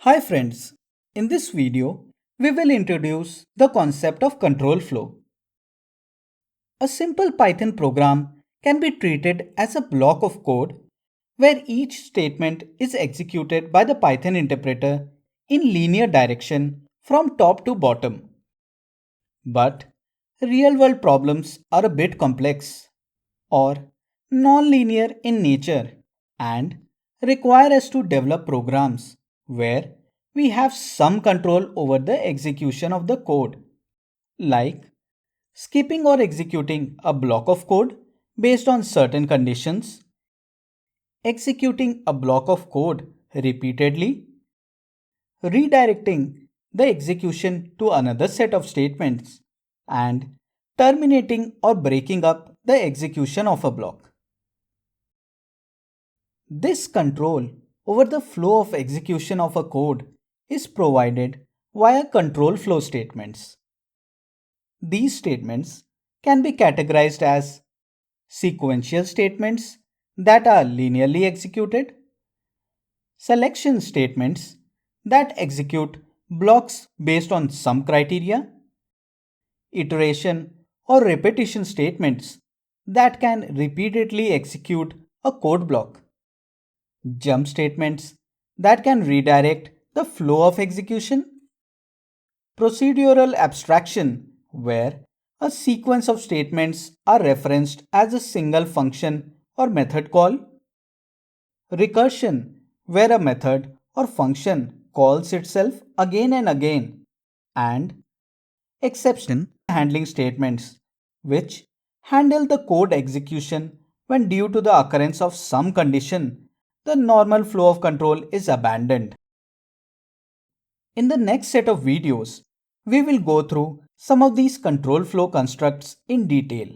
Hi friends, in this video, we will introduce the concept of control flow. A simple Python program can be treated as a block of code where each statement is executed by the Python interpreter in linear direction from top to bottom. But real world problems are a bit complex or non-linear in nature and require us to develop programs where we have some control over the execution of the code, like skipping or executing a block of code based on certain conditions, executing a block of code repeatedly, redirecting the execution to another set of statements, and terminating or breaking up the execution of a block. This control over the flow of execution of a code is provided via control flow statements. These statements can be categorized as sequential statements that are linearly executed, selection statements that execute blocks based on some criteria, iteration or repetition statements that can repeatedly execute a code block, jump statements that can redirect the flow of execution, procedural abstraction, where a sequence of statements are referenced as a single function or method call, recursion, where a method or function calls itself again and again, and exception handling statements, which handle the code execution when due to the occurrence of some condition, the normal flow of control is abandoned. In the next set of videos, we will go through some of these control flow constructs in detail.